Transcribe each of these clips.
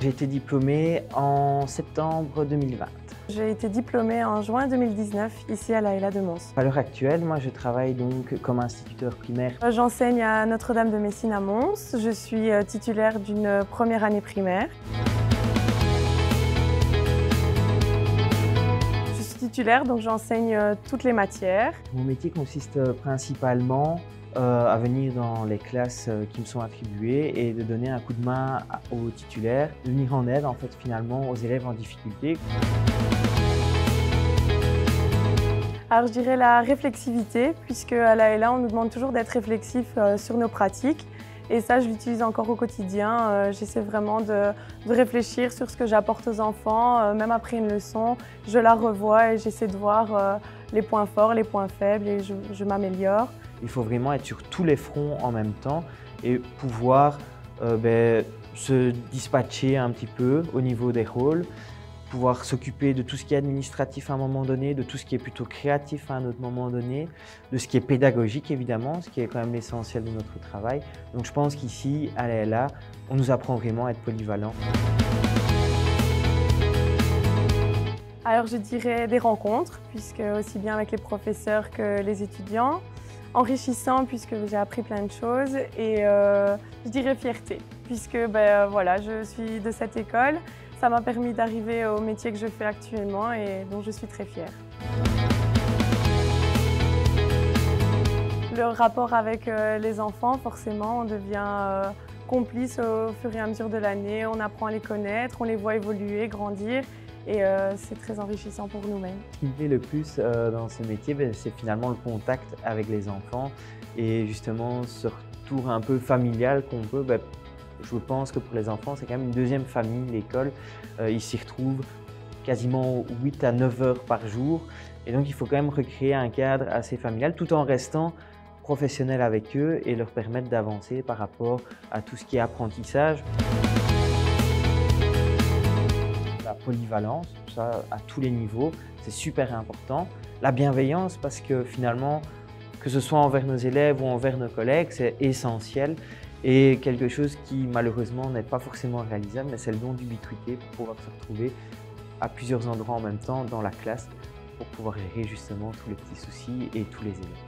J'ai été diplômée en septembre 2020. J'ai été diplômée en juin 2019 ici à la LA de Mons. À l'heure actuelle, moi je travaille donc comme instituteur primaire. J'enseigne à Notre-Dame de Messine à Mons. Je suis titulaire d'une première année primaire. Je suis titulaire, donc j'enseigne toutes les matières. Mon métier consiste principalement à venir dans les classes qui me sont attribuées et de donner un coup de main aux titulaires, de venir en aide en fait finalement aux élèves en difficulté. Alors je dirais la réflexivité, puisque à la LA on nous demande toujours d'être réflexif sur nos pratiques. Et ça, je l'utilise encore au quotidien. J'essaie vraiment de réfléchir sur ce que j'apporte aux enfants. Même après une leçon, je la revois et j'essaie de voir les points forts, les points faibles et je m'améliore. Il faut vraiment être sur tous les fronts en même temps et pouvoir se dispatcher un petit peu au niveau des rôles, pouvoir s'occuper de tout ce qui est administratif à un moment donné, de tout ce qui est plutôt créatif à un autre moment donné, de ce qui est pédagogique évidemment, ce qui est quand même l'essentiel de notre travail. Donc je pense qu'ici, à la LA, on nous apprend vraiment à être polyvalent. Alors je dirais des rencontres, puisque aussi bien avec les professeurs que les étudiants, enrichissant puisque j'ai appris plein de choses et je dirais fierté, puisque voilà, je suis de cette école. Ça m'a permis d'arriver au métier que je fais actuellement et dont je suis très fière. Le rapport avec les enfants, forcément, on devient complice au fur et à mesure de l'année. On apprend à les connaître, on les voit évoluer, grandir et c'est très enrichissant pour nous-mêmes. Ce qui me plaît le plus dans ce métier, c'est finalement le contact avec les enfants et justement ce retour un peu familial qu'on peut. Je pense que pour les enfants, c'est quand même une deuxième famille, l'école. Ils s'y retrouvent quasiment 8 à 9 heures par jour. Et donc, il faut quand même recréer un cadre assez familial tout en restant professionnel avec eux et leur permettre d'avancer par rapport à tout ce qui est apprentissage. La polyvalence, ça à tous les niveaux, c'est super important. La bienveillance, parce que finalement, que ce soit envers nos élèves ou envers nos collègues, c'est essentiel. Et quelque chose qui malheureusement n'est pas forcément réalisable, mais c'est le don d'ubiquité pour pouvoir se retrouver à plusieurs endroits en même temps dans la classe pour pouvoir gérer justement tous les petits soucis et tous les élèves.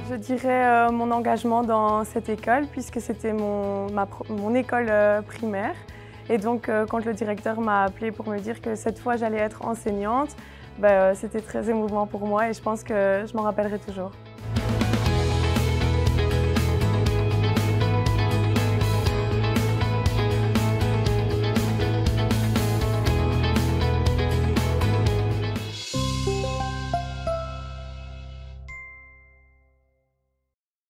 Je dirais mon engagement dans cette école puisque c'était mon école primaire. Et donc quand le directeur m'a appelée pour me dire que cette fois j'allais être enseignante, c'était très émouvant pour moi et je pense que je m'en rappellerai toujours.